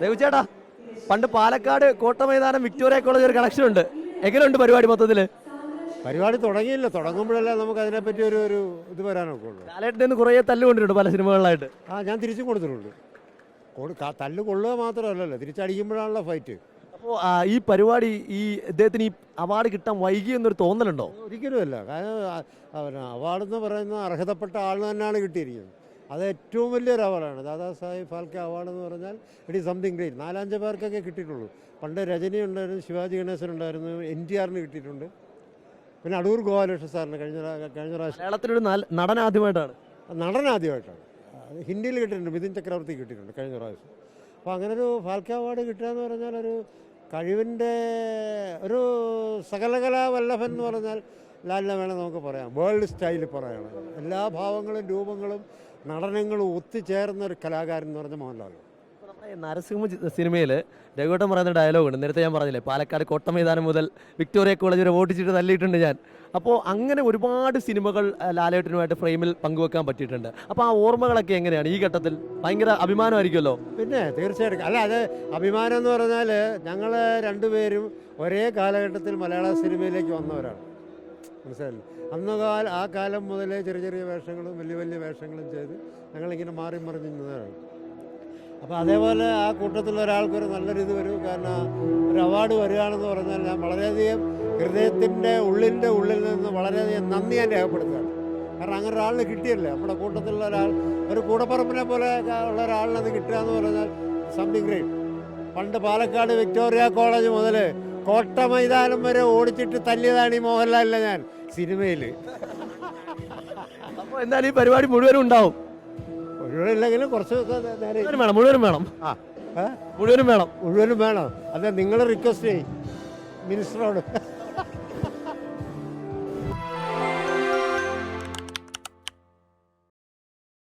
ദേവുചേട്ടാ, പണ്ട് പാലക്കാട് കോട്ട മൈതാനം വിക്ടോറിയ കോളേജ് ഒരു കണക്ഷൻ ഉണ്ട്. എങ്ങനെയുണ്ട് പരിപാടി മൊത്തത്തില്? പരിപാടി തുടങ്ങിയില്ല, തുടങ്ങുമ്പോഴല്ലേ നമുക്ക് അതിനെപ്പറ്റി ഒരു ഇത് വരാനൊക്കെ ഉള്ളൂ. ലാലേട്ടൻ്റെ നിന്ന് കുറേ തല്ലുകൊണ്ടിട്ടുണ്ട് പല സിനിമകളിലായിട്ട്. ഞാൻ തിരിച്ചും കൊടുത്തിട്ടുണ്ട്. തല്ല് കൊള്ളുക മാത്രമല്ലല്ലോ, തിരിച്ചടിക്കുമ്പോഴാണല്ലോ ഫൈറ്റ്. അപ്പോൾ ഈ പരിപാടി ഈ ഇദ്ദേഹത്തിന് ഈ അവാർഡ് കിട്ടാൻ വൈകി എന്നൊരു തോന്നലുണ്ടോ? ഒരിക്കലുമല്ല. കാരണം അവാർഡ് എന്ന് പറയുന്ന അർഹതപ്പെട്ട ആളിന് തന്നെയാണ് കിട്ടിയിരിക്കുന്നത്. അത് ഏറ്റവും വലിയൊരു അവാർഡാണ്. ദാദാ സാഹിബ് ഫാൽക്കെ അവാർഡ് എന്ന് പറഞ്ഞാൽ ഇറ്റ് ഈസ് സംതിങ് ഗ്രേറ്റ്. 4-5 പേർക്കൊക്കെ കിട്ടിയിട്ടുള്ളൂ. പണ്ട് രജനി ഉണ്ടായിരുന്നു, ശിവാജി ഗണേശൻ ഉണ്ടായിരുന്നു, NTR കിട്ടിയിട്ടുണ്ട്, പിന്നെ അടൂർ ഗോപാലകൃഷ്ണ സാറിന് കഴിഞ്ഞ പ്രാവശ്യം. കേരളത്തിലൊരു നടൻ ആദ്യമായിട്ടാണ്. നടനാദ്യമായിട്ടാണ്. ഹിന്ദിയിൽ കിട്ടിയിട്ടുണ്ട്, മിഥുൻ ചക്രവർത്തി കിട്ടിയിട്ടുണ്ട് കഴിഞ്ഞ പ്രാവശ്യം. അപ്പോൾ അങ്ങനെ ഒരു ഫാൽക്കെ അവാർഡ് കിട്ടുക എന്ന് പറഞ്ഞാൽ ഒരു കഴിവിൻ്റെ ഒരു സകലകലാ വല്ലഭൻ എന്ന് പറഞ്ഞാൽ ലാലിനെ വേണം നമുക്ക് പറയാം. വേൾഡ് സ്റ്റൈലിൽ പറയണം. എല്ലാ ഭാവങ്ങളും രൂപങ്ങളും നടനങ്ങളും ഒത്തുചേർന്ന ഒരു കലാകാരൻ എന്ന് പറഞ്ഞ മോഹൻലാൽ. നരസിംഹ സിനിമയിൽ രഘുവട്ടം പറയുന്ന ഡയലോഗുണ്ട്. നേരത്തെ ഞാൻ പറഞ്ഞില്ലേ, പാലക്കാട് കോട്ട മൈതാനം മുതൽ വിക്ടോറിയ കോളേജ് വരെ വോട്ടിച്ചിട്ട് തല്ലിയിട്ടുണ്ട് ഞാൻ. അപ്പോൾ അങ്ങനെ ഒരുപാട് സിനിമകൾ ലാലേട്ടനുമായിട്ട് ഫ്രെയിമിൽ പങ്കുവെക്കാൻ പറ്റിയിട്ടുണ്ട്. അപ്പോൾ ആ ഓർമ്മകളൊക്കെ എങ്ങനെയാണ് ഈ ഘട്ടത്തിൽ? ഭയങ്കര അഭിമാനമായിരിക്കുമല്ലോ. പിന്നെ തീർച്ചയായിട്ടും. അല്ല, അത് അഭിമാനം എന്ന് പറഞ്ഞാൽ ഞങ്ങൾ രണ്ടുപേരും ഒരേ കാലഘട്ടത്തിൽ മലയാള സിനിമയിലേക്ക് വന്നവരാണ്. മനസ്സിലായില്ലേ? ആ കാലം മുതലേ ചെറിയ ചെറിയ വേഷങ്ങളും വലിയ വലിയ വേഷങ്ങളും ചെയ്ത് ഞങ്ങളിങ്ങനെ മാറി മറിഞ്ഞ് നിന്നതാണ്. അപ്പോൾ അതേപോലെ ആ കൂട്ടത്തിൽ ഒരാൾക്കൊരു നല്ലൊരു ഇത് വരും. കാരണം ഒരു അവാർഡ് വരികയാണെന്ന് പറഞ്ഞാൽ ഞാൻ വളരെയധികം ഹൃദയത്തിൻ്റെ ഉള്ളിൽ നിന്ന് വളരെയധികം നന്ദി ഞാൻ രേഖപ്പെടുത്തുകയാണ്. കാരണം അങ്ങനെ ഒരാളിന് കിട്ടിയല്ലേ, നമ്മുടെ കൂട്ടത്തിലുള്ള ഒരാൾ, ഒരു കൂടപ്പറമ്പിനെ പോലെ ഉള്ള ഒരാളിനത് കിട്ടുക എന്ന് പറഞ്ഞാൽ സംതിങ് ഗ്രേറ്റ്. പണ്ട് പാലക്കാട് വിക്ടോറിയ കോളേജ് മുതൽ കോട്ട മൈതാനം വരെ ഓടിച്ചിട്ട് തല്ലിയതാണ് ഈ മോഹൻലാലിനെ ഞാൻ സിനിമയിൽ. അപ്പോൾ എന്തായാലും ഈ പരിപാടി മുഴുവനും ഉണ്ടാവും. മുഴുവനില്ലെങ്കിലും കുറച്ചൊക്കെ നേരെ വേണം, മുഴുവനും വേണം. മുഴുവനും വേണം. മുഴുവനും വേണം. അതെ, നിങ്ങൾ റിക്വസ്റ്റ് ചെയ്യും മിനിസ്റ്ററോട്.